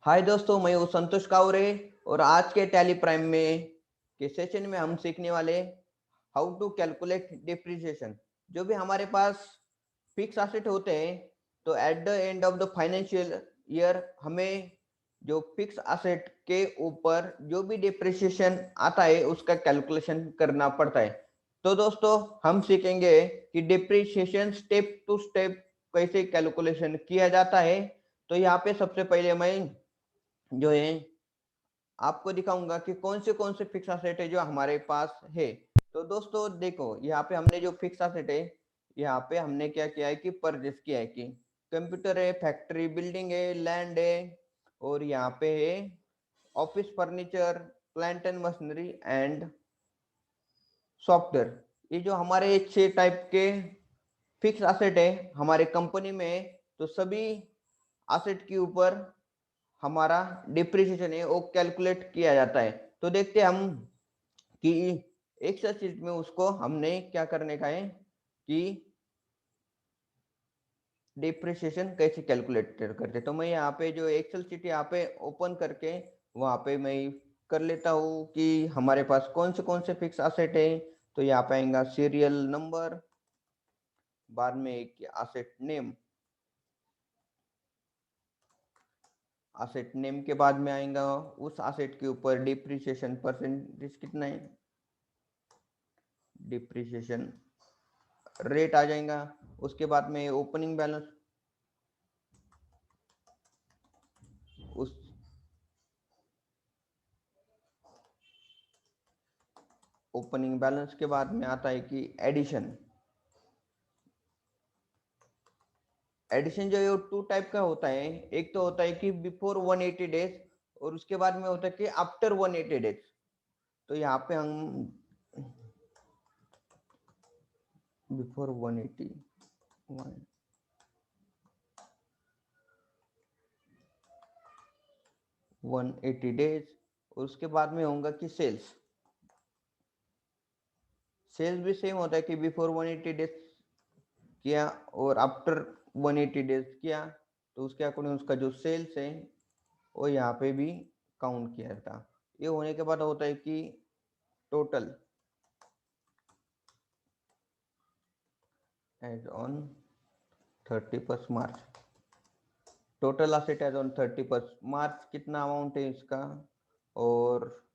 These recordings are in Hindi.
हाय दोस्तों, मैं हूँ संतोष कावरे और आज के टैली प्राइम में के सेशन में हम सीखने वाले हाउ टू कैलकुलेट डिप्रिसिएशन। जो भी हमारे पास फिक्स एसेट होते हैं, तो at the end of the financial year हमें जो फिक्स एसेट के ऊपर जो भी डिप्रिसिएशन आता है उसका कैलकुलेशन करना पड़ता है। तो दोस्तों, हम सीखेंगे कि डिप्रिसिएशन स्टेप टू स्टेप कैसे कैलकुलेशन किया जाता है। तो यहाँ पे सबसे पहले मैं जो है आपको दिखाऊंगा कि कौन से फिक्स एसेट है जो हमारे पास है। तो दोस्तों देखो, यहाँ पे हमने जो फिक्स एसेट है, यहाँ पे हमने क्या किया है कि परचेस किया है कि कंप्यूटर है, फैक्ट्री बिल्डिंग है, लैंड है, और यहाँ पे है office furniture, plant and machinery and software. ये जो हमारे 6 टाइप के फिक्स एसेट है हमारे कंपनी में, तो सभी एसेट के ऊपर हमारा डिप्रिसिएशन है वो कैलकुलेट किया जाता है। तो देखते हैं हम कि एक्सेल शीट में उसको हमने क्या करने का है कि डिप्रिसिएशन कैसे कैलकुलेट करते। तो मैं यहाँ पे जो एक्सेल शीट यहाँ पे ओपन करके वहाँ पे मैं कर लेता हूँ कि हमारे पास कौन से फिक्स एसेट है। तो यहाँ पे आएगा सीरियल नंबर, बाद में एक एसेट नेम, एसेट नेम के बाद में आएगा उस एसेट के ऊपर डिप्रिसिएशन परसेंटेज कितना है, डिप्रिसिएशन रेट आ जाएगा। उसके बाद में ओपनिंग बैलेंस, उस ओपनिंग बैलेंस के बाद में आता है कि एडिशन। एडिशन जो है टू टाइप का होता है। एक तो होता है कि बिफोर 180 डेज, और उसके बाद में होता है कि आफ्टर 180 डेज। तो यहाँ पे हम बिफोर 180 डेज, और उसके बाद में होगा कि सेल्स। सेल्स भी सेम होता है कि बिफोर 180 डेज किया और आफ्टर 180 डेज किया, तो उसके अकॉर्डिंग उसका जो सेल्स है वो यहाँ पे भी काउंट किया था। ये होने के बाद होता है कि total as on 31 March, total asset as on 31 March कितना अमाउंट है इसका, और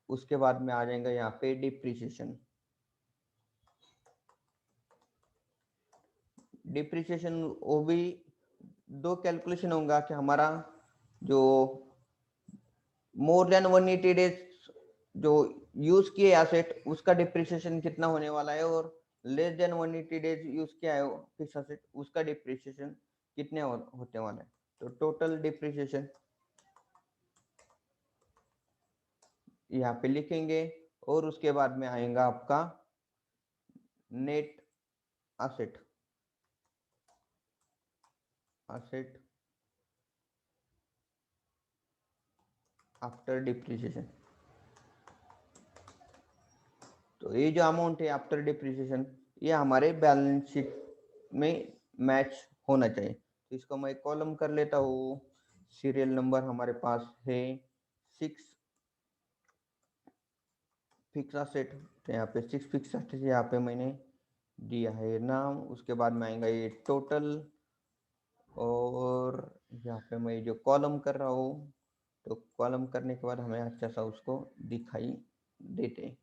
उसके बाद में आ जाएगा यहाँ पे डिप्रिसिएशन। डिप्रिसिएशन वो भी दो कैलकुलेशन होगा कि हमारा जो मोर देन 180 डेज जो यूज किए एसेट उसका डिप्रिसिएशन कितना होने वाला है, और लेस देन 180 डेज यूज किया है फिक्स एसेट उसका डिप्रिसिएशन कितने होते वाला है। तो टोटल डिप्रिसिएशन यहाँ पे लिखेंगे, और उसके बाद में आएगा आपका net asset, asset after depreciation. तो ये जो अमाउंट है आफ्टर डिप्रिसिएशन, ये हमारे बैलेंस शीट में मैच होना चाहिए। तो इसको मैं कॉलम कर लेता हूँ। सीरियल नंबर हमारे पास है 6 फिक्स एसेट, तो यहाँ पे 6 फिक्स एसेट यहाँ पे मैंने दिया है नाम। उसके बाद में आएगा ये टोटल, और यहाँ पे मैं जो कॉलम कर रहा हूँ, तो कॉलम करने के बाद हमें अच्छा सा उसको दिखाई देते हैं।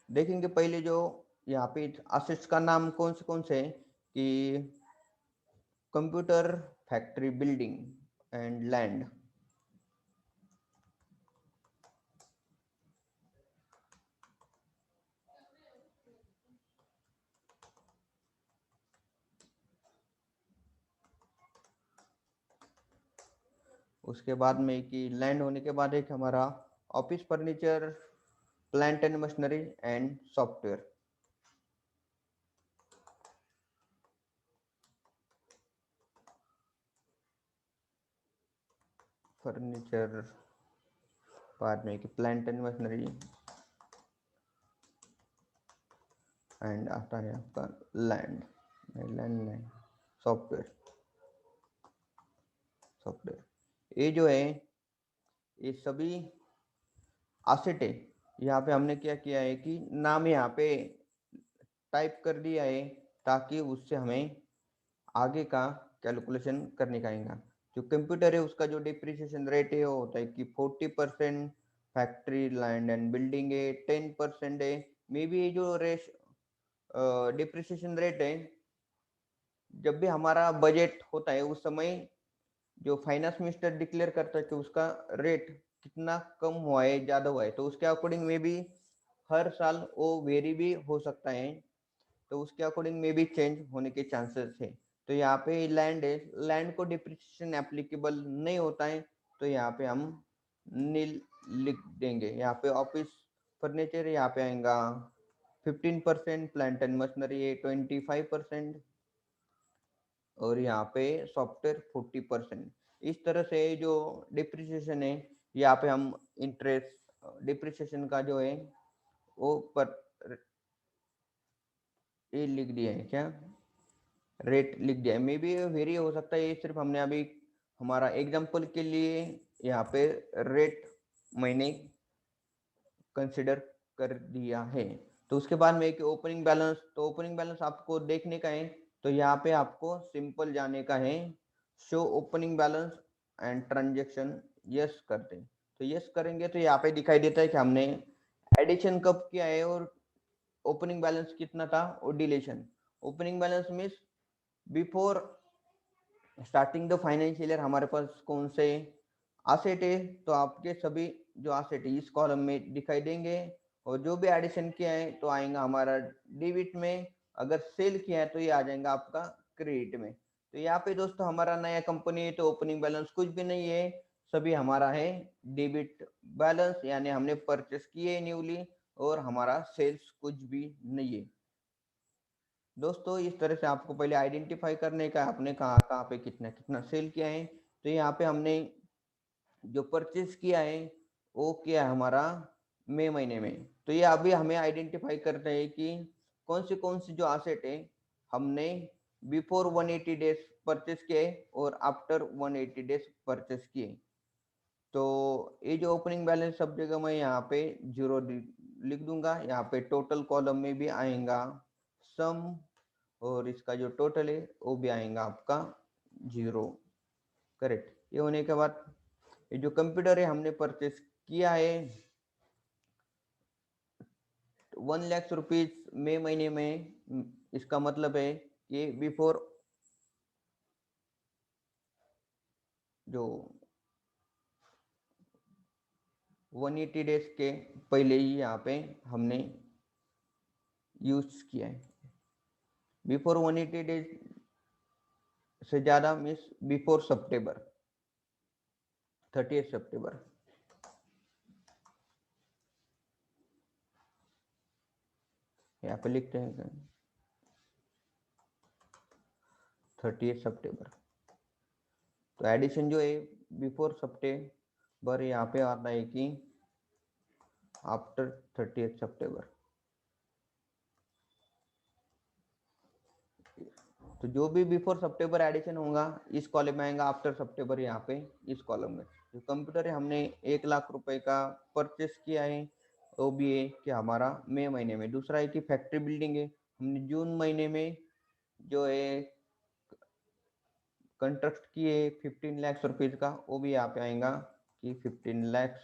देखेंगे पहले जो यहाँ पे असेट्स का नाम कौन से हैं कि computer, factory building and land. उसके बाद में कि लैंड होने के बाद एक हमारा office furniture, plant and machinery and software. Furniture, बाद में कि प्लांट एंड मशीनरी, एंड आता है आपका लैंड, लैंड सॉफ्टवेयर, ये जो है ये सभी एसेट है। यहाँ पे हमने क्या किया है कि नाम यहाँ पे टाइप कर दिया है ताकि उससे हमें आगे का कैलकुलेशन करने का आएगा। जो कंप्यूटर है उसका जो डिप्रिसिएशन रेट है वो होता है कि 40%, फैक्ट्री लैंड एंड बिल्डिंग है 10% है। मे बी ये जो डिप्रिसिएशन रेट है, जब भी हमारा बजट होता है उस समय जो फाइनेंस मिनिस्टर डिक्लेयर करता है कि उसका रेट कितना कम हुआ है ज्यादा हुआ है, तो उसके अकॉर्डिंग में भी हर साल वो वेरी भी हो सकता है, तो उसके अकॉर्डिंग में भी चेंज होने के चांसेस है। तो यहाँ पे लैंड है, लैंड को डिप्रिसिएशन एप्लीकेबल नहीं होता है, तो यहाँ पे हम नील लिख देंगे। यहाँ पे ऑफिस फर्नीचर यहाँ पे आएगा 15%, प्लांट एंड मशीनरी है 25%, और यहाँ पे सॉफ्टवेयर 40%। इस तरह से जो डिप्रिसिएशन है यहाँ पे हम इंटरेस्ट डिप्रिसिएशन का जो है वो पर ये लिख दिया है, क्या रेट लिख दिया है। मे बी वेरी हो सकता है, ये सिर्फ हमने अभी हमारा एग्जांपल के लिए यहाँ पे रेट मैंने कंसिडर कर दिया है। तो उसके बाद में एक ओपनिंग बैलेंस, तो ओपनिंग बैलेंस आपको देखने का है, तो यहाँ पे आपको सिंपल जाने का है, show opening balance and transaction, yes करते हैं। तो यस करेंगे तो यहाँ पे दिखाई देता है कि हमने एडिशन कब किया है और ओपनिंग बैलेंस कितना था, और deletion. Opening balance means before starting the financial year हमारे पास कौन से एसेट है, तो आपके सभी जो एसेट है इस कॉलम में दिखाई देंगे, और जो भी एडिशन किया है तो आएगा हमारा डेबिट में, अगर सेल किया है तो ये आ जाएगा आपका क्रेडिट में। तो यहाँ पे दोस्तों हमारा नया कंपनी है तो ओपनिंग बैलेंस कुछ भी नहीं है, सभी हमारा है डेबिट बैलेंस, यानी हमने परचेस किए न्यूली, और हमारा सेल्स कुछ भी नहीं है। दोस्तों इस तरह से आपको पहले आइडेंटिफाई करने का, आपने कहाँ कहाँ पे कितना कितना सेल किया है। तो यहाँ पे हमने जो परचेज किया है वो किया है हमारा मई महीने में, तो ये अभी हमें आइडेंटिफाई करना है कि कौन सी जो एसेट है हमने बिफोर 180 डेज परचेज किए और आफ्टर 180 डेज परचेज किए। तो ये जो ओपनिंग बैलेंस सब जगह मैं यहाँ पे जीरो लिख दूंगा। यहाँ पे टोटल कॉलम में भी आएगा सम, और इसका जो टोटल है वो भी आएगा आपका जीरो। करेक्ट। ये होने के बाद ये जो कंप्यूटर है हमने परचेस किया है 1 लाख रुपीज मई महीने में, इसका मतलब है कि बिफोर जो 180 डेज के पहले ही यहाँ पे हमने यूज किया है। बिफोर 180 डेज से ज्यादा मीन्स बिफोर सितंबर 30 सितंबर। यहाँ पे लिखते हैं 30 सितंबर। तो एडिशन जो है बिफोर सितंबर, यहाँ पे आता है कि आफ्टर 30 सितंबर। तो जो भी बिफोर सितंबर एडिशन होगा इस कॉलम में आएगा, आफ्टर सितंबर यहाँ पे इस कॉलम में। जो कंप्यूटर है हमने 1 लाख रुपए का परचेस किया है, वो भी है कि हमारा मई महीने में। दूसरा है कि फैक्ट्री बिल्डिंग है, हमने जून महीने में जो है कंस्ट्रक्ट किए 15 लाख रुपीज का, वो भी यहाँ पे आएगा कि 15 लाख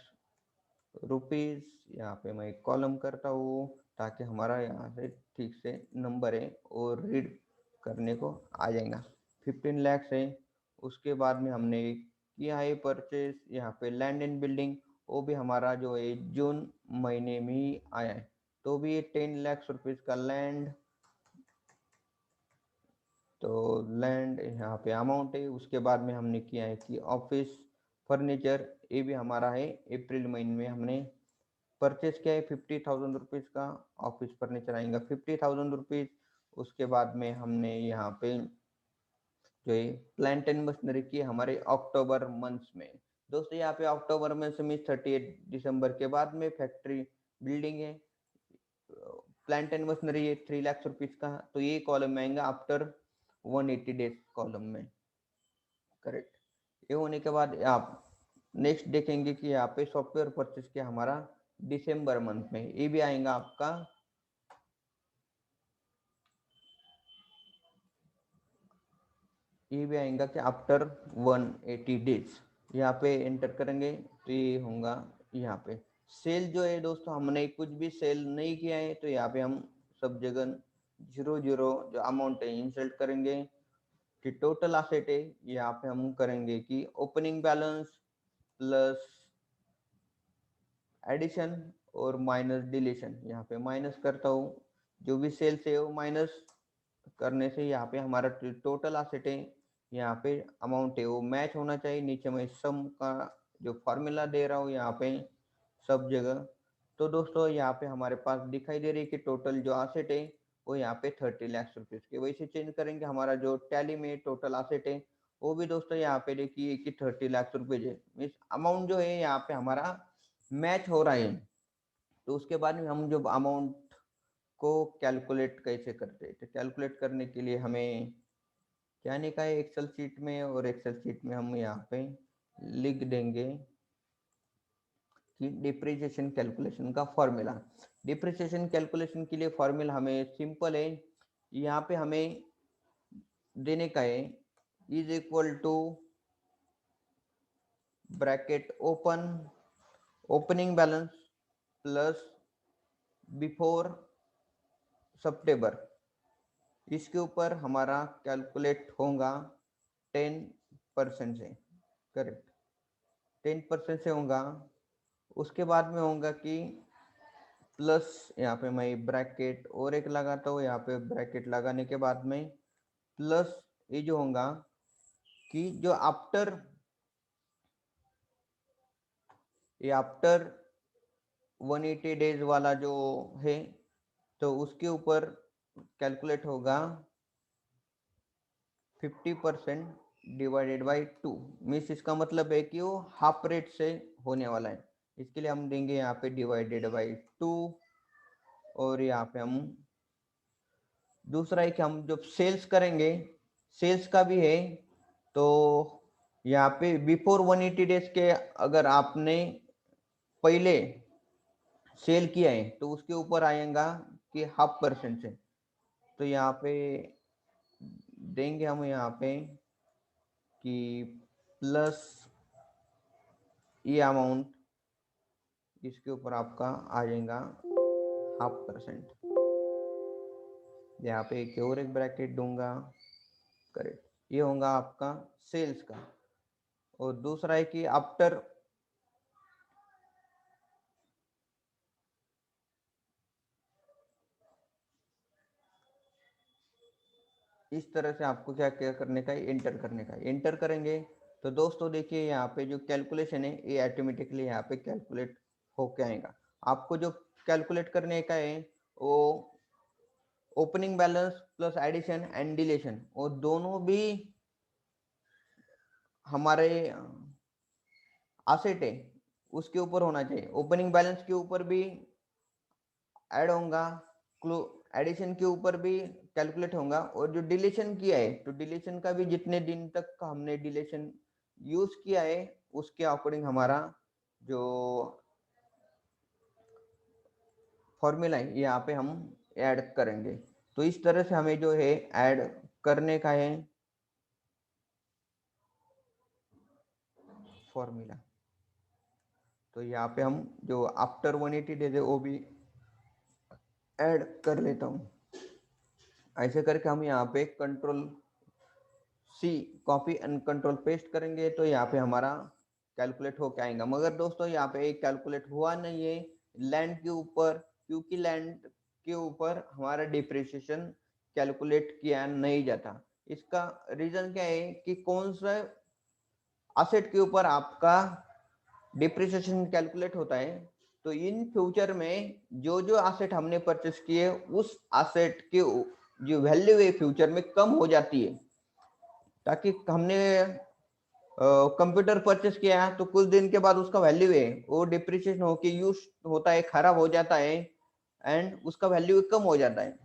रुपीज। यहाँ पे मैं एक कॉलम करता हूँ ताकि हमारा यहाँ से ठीक से नंबर है और रीड करने को आ जाएगा। 15 लाख है। उसके बाद में हमने किया है परचेज यहाँ पे लैंड एंड बिल्डिंग, वो भी हमारा जो है जून महीने में ही आया है, तो भी 10 लाख रुपीज का लैंड। तो लैंड यहाँ पे अमाउंट है। उसके बाद में हमने किया है कि ऑफिस फर्नीचर, ये भी हमारा है अप्रैल महीने में हमने परचेज किया है 50,000 रुपीज का। ऑफिस फर्नीचर आएगा 50,000 रुपीज। उसके बाद में हमने यहाँ पे जो है प्लांट एंड मशीनरी की हमारे अक्टूबर मंथ में, दोस्तों यहाँ पे अक्टूबर में से 38 दिसंबर के बाद में फैक्ट्री बिल्डिंग है, प्लांट एंड मशीनरी है 3 लाख रुपीज का, तो ये कॉलम में आएगा आफ्टर 180 डेज कॉलम में। करेक्ट। ये होने के बाद आप नेक्स्ट देखेंगे कि यहाँ पे सॉफ्टवेयर परचेस किया हमारा दिसंबर मंथ में, ये भी आएगा आपका ये भी आएगा कि आफ्टर 180 डेज। यहाँ पे एंटर करेंगे तो ये होगा यहाँ पे सेल जो है दोस्तों, हमने कुछ भी सेल नहीं किया है तो यहाँ पे हम सब जगह 0 0 जो अमाउंट है इंसर्ट करेंगे कि टोटल असेट है, यहाँ पे हम करेंगे कि ओपनिंग बैलेंस प्लस एडिशन और माइनस डिलीशन। यहाँ पे माइनस करता हूँ, जो भी सेल्स है वो माइनस करने से यहाँ पे हमारा टोटल असेट है, यहाँ पे अमाउंट है वो मैच होना चाहिए। नीचे में सम का जो फॉर्मूला दे रहा हूँ यहाँ पे सब जगह। तो दोस्तों यहाँ पे हमारे पास दिखाई दे रही है कि टोटल जो असेट है वो यहाँ पे 30 लाख रुपीज के, वैसे चेंज करेंगे हमारा जो टैली में टोटल असेट है वो भी दोस्तों यहाँ पे देखिए कि 30 लाख रुपीज है, मीन्स अमाउंट जो है यहाँ पे हमारा मैच हो रहा है। तो उसके बाद में हम जो अमाउंट को कैलकुलेट कैसे करते हैं, तो कैलकुलेट करने के लिए हमें क्या नहीं कहा है एक्सेल शीट में, और एक्सेल शीट में हम यहाँ पे लिख देंगे कि डिप्रिसिएशन कैलकुलेशन का फॉर्मूला। डिप्रिसिएशन कैलकुलेशन के लिए फॉर्मूला हमें सिंपल है, यहाँ पे हमें देने का है is equal to bracket open opening balance plus before September, इसके ऊपर हमारा कैलकुलेट होगा 10% से। करेक्ट, 10% से होगा। उसके बाद में होगा कि प्लस यहाँ पे मैं ब्रैकेट और एक लगाता हूँ, यहाँ पे ब्रैकेट लगाने के बाद में प्लस ये जो होगा कि जो आफ्टर 180 डेज वाला जो है तो उसके ऊपर कैलकुलेट होगा 50% डिवाइडेड बाई 2, मीन्स इसका मतलब है कि वो हाफ रेट से होने वाला है। इसके लिए हम देंगे यहाँ पे डिवाइडेड बाई 2, और यहाँ पे हम दूसरा है कि हम जब सेल्स करेंगे सेल्स का भी है, तो यहाँ पे बिफोर 180 डेज के अगर आपने पहले सेल किया है तो उसके ऊपर आएगा कि 0.5% से। तो यहाँ पे देंगे हम यहाँ पे कि प्लस ये अमाउंट, इसके ऊपर आपका आ जाएगा 0.5%। यहाँ पे एक और एक ब्रैकेट दूंगा। करेक्ट, ये होगा आपका सेल्स का। और दूसरा है कि आफ्टर इस तरह से आपको क्या क्या करने का है, एंटर करने का है। एंटर करेंगे तो दोस्तों देखिए यहाँ पे जो कैलकुलेशन है ये ऑटोमेटिकली यहाँ पे कैलकुलेट होके आएगा। आपको जो कैलकुलेट करने का है वो opening balance plus addition and deletion, और दोनों भी हमारे एसेट है उसके ऊपर होना चाहिए। ओपनिंग बैलेंस के ऊपर भी ऐड होगा, एडिशन के ऊपर भी कैलकुलेट होगा, और जो डिलीशन किया है तो डिलीशन का भी जितने दिन तक का हमने डिलीशन यूज किया है उसके अकॉर्डिंग हमारा जो फॉर्मूला है यहाँ पे हम ऐड करेंगे। तो इस तरह से हमें जो है ऐड करने का है फॉर्मूला। तो यहाँ पे हम जो आफ्टर 180 डेज है वो भी ऐड कर लेता हूँ। ऐसे करके हम यहाँ पे control C copy and control paste करेंगे तो यहाँ पे हमारा कैलकुलेट होके आएगा। मगर दोस्तों यहाँ पे एक कैलकुलेट हुआ नहीं है लैंड के ऊपर, क्योंकि लैंड के ऊपर हमारा डिप्रिसिएशन कैलकुलेट किया नहीं जाता। इसका रीजन क्या है कि कौन सा असेट के ऊपर आपका डिप्रिसिएशन कैलकुलेट होता है, तो इन फ्यूचर में जो जो असेट हमने परचेस किए उस असेट की जो वैल्यू है फ्यूचर में कम हो जाती है। ताकि हमने कंप्यूटर परचेस किया है तो कुछ दिन के बाद उसका वैल्यू है वो डिप्रिसिएशन होके यूज होता है, खराब हो जाता है एंड उसका वैल्यू कम हो जाता है।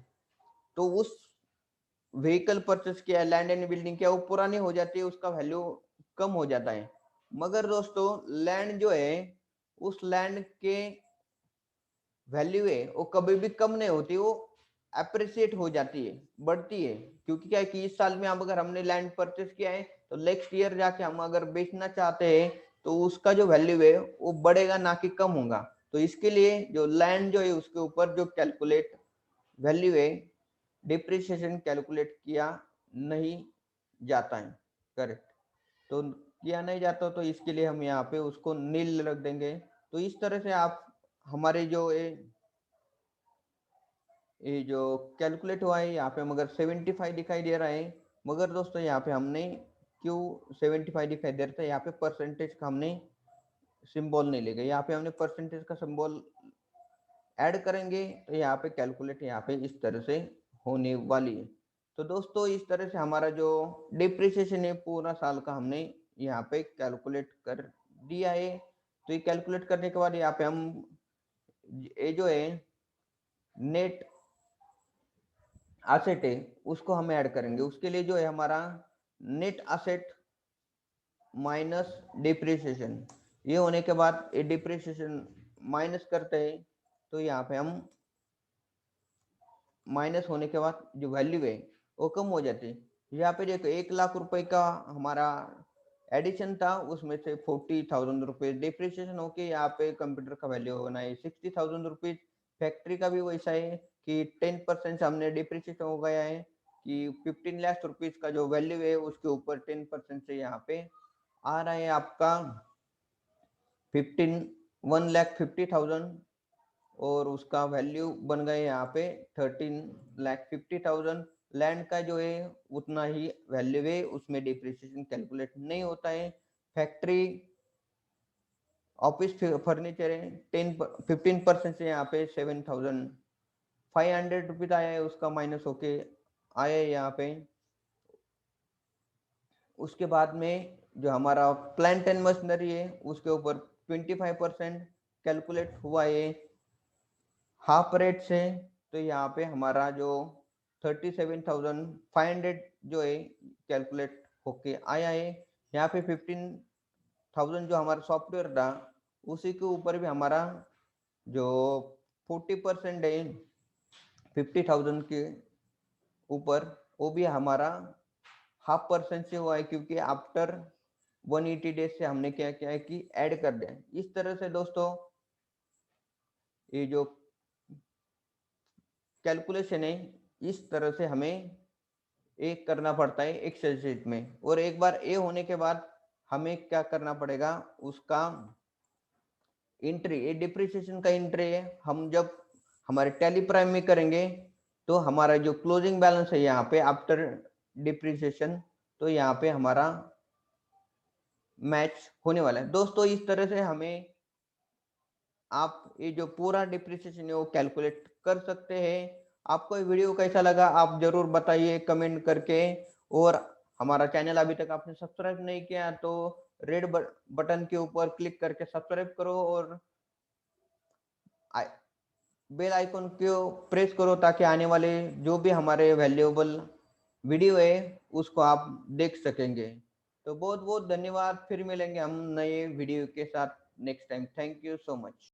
तो उस व्हीकल परचेस किया, लैंड एंड बिल्डिंग किया, वो पुरानी हो जाती है, उसका वैल्यू कम हो जाता है। मगर दोस्तों लैंड जो है उस लैंड के वैल्यू है वो कभी भी कम नहीं होती, वो अप्रिसिएट हो जाती है, बढ़ती है। क्योंकि क्या है कि इस साल में हम अगर हमने लैंड परचेस किया है तो नेक्स्ट ईयर जाके हम अगर बेचना चाहते हैं तो उसका जो वैल्यू है वो बढ़ेगा ना कि कम होगा। तो इसके लिए जो लैंड जो है उसके ऊपर जो कैलकुलेट वैल्यू है डिप्रिसिएशन कैलकुलेट किया नहीं जाता है। करेक्ट। तो किया नहीं जाता तो इसके लिए हम यहाँ पे उसको नील रख देंगे। तो इस तरह से आप हमारे जो ये जो कैलकुलेट हुआ है यहाँ पे मगर 75 दिखाई दे रहा है। मगर दोस्तों यहाँ पे हमने क्यों 75 दिखाई दे रहा था, यहाँ पे परसेंटेज का हमने सिंबल नहीं लेंगे, यहाँ पे हमने परसेंटेज का सिंबल ऐड करेंगे तो यहाँ पे कैलकुलेट यहाँ पे इस तरह से होने वाली है। तो दोस्तों इस तरह से हमारा जो डिप्रिसिएशन है पूरा साल का हमने यहाँ पे कैलकुलेट कर दिया है। तो ये कैलकुलेट करने के बाद यहाँ पे हम ये जो है नेट एसेट है उसको हम ऐड करेंगे। उसके लिए जो है हमारा नेट एसेट माइनस डिप्रिसिएशन, ये होने के बाद ये डिप्रिसिएशन माइनस करते हैं तो यहाँ पे हम माइनस होने के बाद जो वैल्यू है वो कम हो जाती है। यहाँ पे देखो 1 लाख रुपए का हमारा एडिशन था, उसमें से 40,000 रुपीज डिप्रिसिएशन होके यहाँ पे कंप्यूटर का वैल्यू होना है 60,000 रुपीज। फैक्ट्री का भी वैसा है कि 10% से हमने डिप्रिसिएशन हो गया है कि 15 लाख रुपीज का जो वैल्यू है उसके ऊपर 10% से यहाँ पे आ रहा है आपका 1,50,000 और उसका वैल्यू बन गए यहाँ पे 13,50,000। लैंड का जो है उतना ही वैल्यू है, उसमें डिप्रिसिएशन कैलकुलेट नहीं होता है। फैक्ट्री ऑफिस फर्नीचर है 15% से यहाँ पे 7,500 रुपीज आया है, उसका माइनस होके आया है यहाँ पे। उसके बाद में जो हमारा प्लांट एंड मशीनरी है उसके ऊपर 25% कैलकुलेट हुआ है हाफ रेट से। तो यहाँ पे हमारा जो 37,500 जो है कैलकुलेट होके आया है। यहाँ पे 15,000 जो हमारा सॉफ्टवेयर था उसी के ऊपर भी हमारा जो 40% है 50,000 के ऊपर वो भी हमारा 0.5% से हुआ है, क्योंकि आफ्टर 180 डेज से हमने क्या किया है कि ऐड कर दिया। इस तरह से दोस्तों ये जो कैलकुलेशन है इस तरह से हमें एक करना पड़ता है एक्सेल शीट में। और एक बार ए होने के बाद हमें क्या करना पड़ेगा, उसका एंट्री, ये डिप्रिसिएशन का एंट्री है हम जब हमारे टैली प्राइम में करेंगे तो हमारा जो क्लोजिंग बैलेंस है यहाँ पे आफ्टर डिप्रिसिएशन तो यहाँ पे हमारा मैच होने वाला है। दोस्तों इस तरह से हमें आप ये जो पूरा डिप्रिसिएशन है वो कैलकुलेट कर सकते हैं। आपको ये वीडियो कैसा लगा आप जरूर बताइए कमेंट करके। और हमारा चैनल अभी तक आपने सब्सक्राइब नहीं किया तो रेड बटन के ऊपर क्लिक करके सब्सक्राइब करो और बेल आइकन को प्रेस करो ताकि आने वाले जो भी हमारे वैल्यूएबल वीडियो है उसको आप देख सकेंगे। तो बहुत बहुत धन्यवाद, फिर मिलेंगे हम नए वीडियो के साथ next time. Thank you so much.